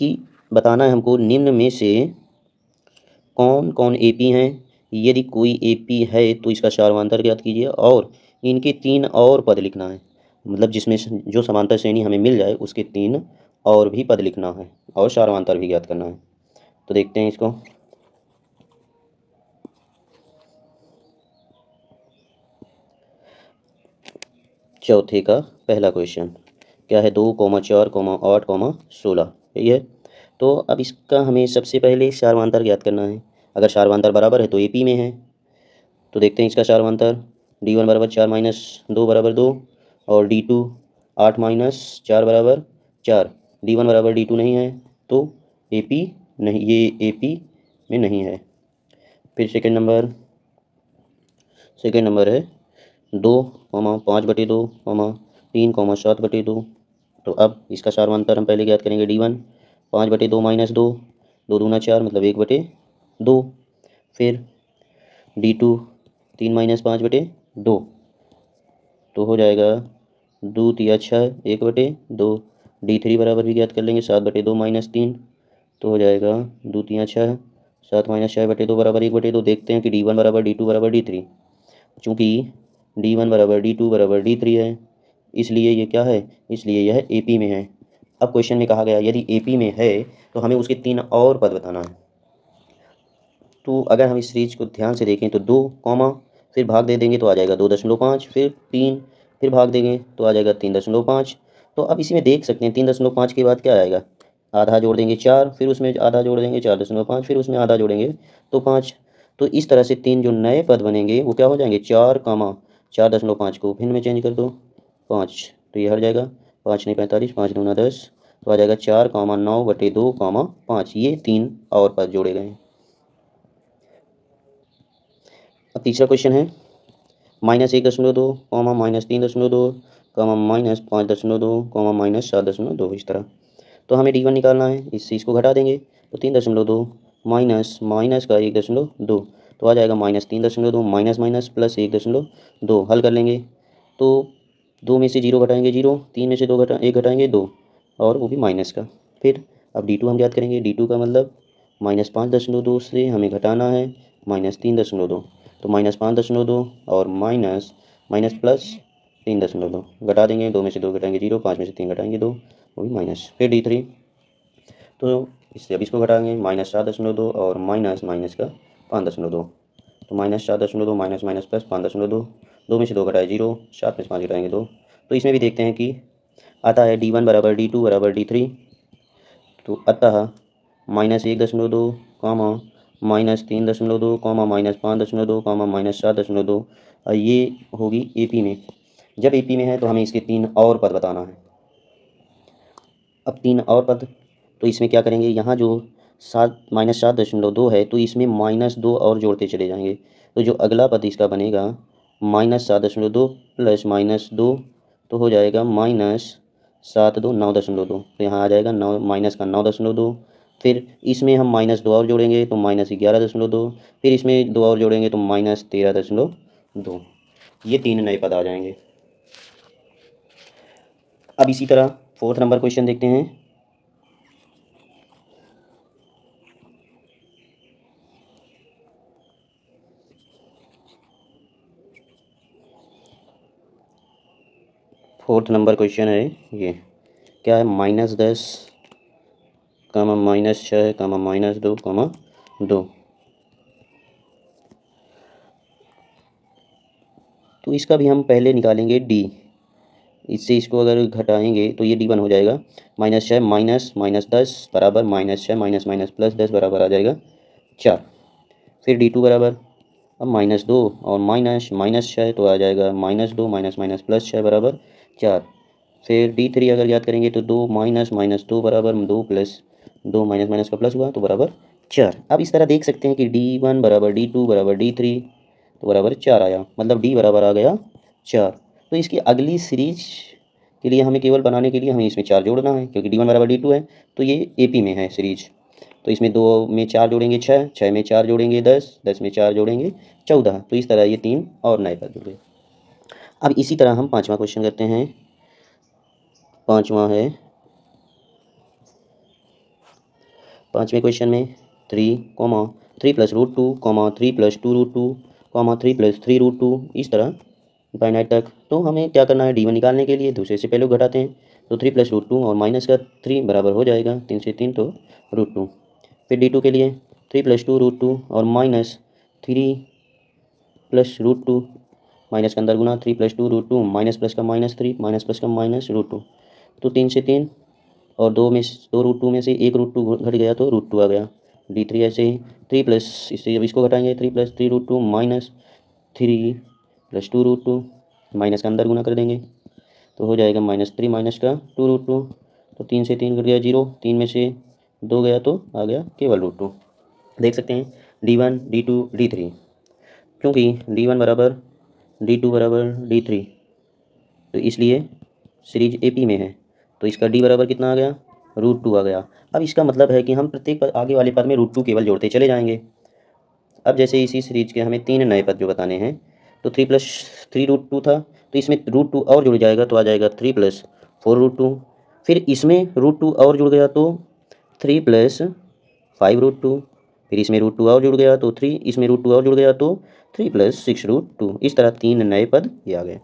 कि बताना है हमको निम्न में से कौन कौन एपी हैं। यदि कोई एपी है तो इसका सार्वधातुक ज्ञात कीजिए और इनके 3 और पद लिखना है। मतलब जिसमें जो समांतर श्रेणी हमें मिल जाए उसके 3 और भी पद लिखना है और सार्वधातुक भी ज्ञात करना है। तो देखते हैं इसको। चौथे का पहला क्वेश्चन क्या है, 2, 4, 8, 16 यही है। तो अब इसका हमें सबसे पहले सार्वधातुक ज्ञात करना है। अगर सार्वधातुक बराबर है तो एपी में है। तो देखते हैं इसका सार्वधातुक। D1 बराबर 4 माइनस 2 बराबर 2 और D2 8 माइनस 4 बराबर 4। D1 बराबर D2 नहीं है तो एपी नहीं, ये एपी में नहीं है। फिर सेकेंड नंबर है 2, 5/2, 3, 7/2। तो अब इसका सार्वधातुक हम पहले ज्ञात करेंगे। D1 5/2 माइनस 2, 2 दूना 4 मतलब 1/2। फिर D2 3 माइनस 5/2 तो हो जाएगा 2 तिया 6 1/2। D3 बराबर भी ज्ञात कर लेंगे 7/2 माइनस 3 तो हो जाएगा 2 तिया 6 7 माइनस 6/2 बराबर 1/2। देखते हैं कि D1 बराबर D2 बराबर D3। चूँकि D1 बराबर D2 बराबर D3 है इसलिए ये क्या है, इसलिए यह एपी में है। अब क्वेश्चन में कहा गया यदि एपी में है तो हमें उसके 3 और पद बताना है। तो अगर हम इस सीरीज को ध्यान से देखें तो 2 कॉमा फिर भाग दे देंगे तो आ जाएगा 2.5, फिर 3 फिर भाग देंगे तो आ जाएगा 3.5। तो अब इसी में देख सकते हैं 3.5 के बाद क्या आएगा, आधा जोड़ देंगे 4, फिर उसमें आधा जोड़ देंगे 4.5, फिर उसमें आधा जोड़ेंगे तो 5। तो इस तरह से 3 जो नए पद बनेंगे वो क्या हो जाएंगे 4,4.5 को भिन्न में चेंज कर दो 5 तो ये हट जाएगा। 5 नहीं 45, 5 दूना 10 तो आ जाएगा 4,9/2, 5। ये 3 और पद जोड़े गए हैं। अब तीसरा क्वेश्चन है -1.2, -3.2, -5.2, -7.2 इस तरह। तो हमें D1 निकालना है, इस चीज़ को घटा देंगे तो 3.2 माइनस माइनस का 1.2 तो आ जाएगा -3.2 माइनस माइनस प्लस 1.2। हल कर लेंगे तो 2 में से 0 घटाएंगे 0, 3 में से 1 घटाएंगे 2 और वो भी माइनस का। फिर अब D2 हम याद करेंगे। D2 का मतलब -5.2 से हमें घटाना है -3.2 तो -5.2 और माइनस माइनस प्लस 3.2 घटा देंगे। 2 में से 2 घटाएंगे 0, 5 में से 3 घटाएंगे 2 वो भी माइनस। फिर D3 तो इससे अब इसको घटाएंगे -7.2 और माइनस माइनस का 5.2 तो -7.2 माइनस माइनस प्लस 5.2। 2 में से 2 घटाए 0, 7 में से 5 घटाएंगे 2। तो इसमें भी देखते हैं कि आता है D1 बराबर D2 बराबर D3। तो अतः -1.2 -3.2 -5.2 -7.2 ये होगी एपी में। जब एपी में है तो हमें इसके 3 और पद बताना है। अब 3 और पद तो इसमें क्या करेंगे, यहाँ जो -7.2 है तो इसमें -2 और जोड़ते चले जाएंगे। तो जो अगला पद इसका बनेगा -7.2 प्लस -2 तो हो जाएगा -7×2 9.2। तो यहाँ आ जाएगा 9 माइनस का 9.2। फिर इसमें हम -2 और जोड़ेंगे तो -11.2। फिर इसमें 2 और जोड़ेंगे तो -13.2। ये 3 नए पद आ जाएंगे। अब इसी तरह 4th नंबर क्वेश्चन देखते हैं। फोर्थ नंबर क्वेश्चन है ये, क्या है -10, -6, -2, 2। तो इसका भी हम पहले निकालेंगे D। इससे इसको अगर घटाएंगे तो ये D1 हो जाएगा -6 माइनस माइनस 10 बराबर -6 माइनस माइनस प्लस 10 बराबर आ जाएगा 4। फिर D2 बराबर अब -2 और माइनस माइनस 6 तो आ जाएगा -2 माइनस माइनस प्लस 6 बराबर 4। फिर D3 अगर याद करेंगे तो 2 माइनस माइनस 2 बराबर 2 प्लस 2 माइनस माइनस का प्लस हुआ तो बराबर 4। अब इस तरह देख सकते हैं कि D1 बराबर D2 बराबर D3 तो बराबर 4 आया, मतलब D बराबर आ गया 4। तो इसकी अगली सीरीज के लिए हमें केवल बनाने के लिए हमें इसमें 4 जोड़ना है क्योंकि D1 बराबर D2 है तो ये एपी में है सीरीज। तो इसमें 2 में 4 जोड़ेंगे 6, 6 में 4 जोड़ेंगे 10, 10 में 4 जोड़ेंगे 14। तो इस तरह ये 3 और नए पद जुड़ गए। अब इसी तरह हम 5वां क्वेश्चन करते हैं। 5वां है पाँचवें क्वेश्चन में 3 plus root 2 3 plus 2 root 2 3 plus 3 root 2 इस तरह इनफाइनाइट तक। तो हमें क्या करना है, D1 निकालने के लिए दूसरे से पहले घटाते हैं। तो 3 प्लस रूट 2 और माइनस का 3 बराबर हो जाएगा 3 से 3 तो रूट 2। फिर D2 के लिए 3 प्लस 2 रूट 2 और माइनस 3 प्लस रूट 2, माइनस के अंदर गुना 3 प्लस 2 रूट 2 माइनस प्लस का माइनस 3 माइनस प्लस का माइनस रूट 2। तो 3 से 3 और 2 रूट 2 में से एक रूट 2 घट गया तो रूट 2 आ गया। D3 ऐसे ही 3 प्लस, इससे जब इसको घटाएंगे 3 plus 3 root 2 minus 3 plus 2 root 2, minus का अंदर गुना कर देंगे तो हो जाएगा -3 माइनस का 2 रूट 2। तो 3 से 3 घट गया 0, 3 में से 2 गया तो आ गया केवल रूट 2। देख सकते हैं D1 D2 D3, क्योंकि D1 बराबर D2 बराबर D3 तो इसलिए सीरीज AP में है। तो इसका D बराबर कितना आ गया, रूट 2 आ गया। अब इसका मतलब है कि हम प्रत्येक पद आगे वाले पद में रूट 2 केवल जोड़ते चले जाएंगे। अब जैसे इसी सीरीज के हमें 3 नए पद जो बताने हैं, तो 3 प्लस 3 रूट 2 था, तो इसमें रूट 2 और जुड़ जाएगा तो आ जाएगा 3 प्लस 4 रूट 2। फिर इसमें रूट 2 और जुड़ गया तो 3 प्लस 5 रूट 2। फिर इसमें रूट 2 और जुड़ गया तो 3, इसमें रूट 2 और जुड़ गया तो 3 प्लस 6 रूट 2। इस तरह 3 नए पद ये आ गए।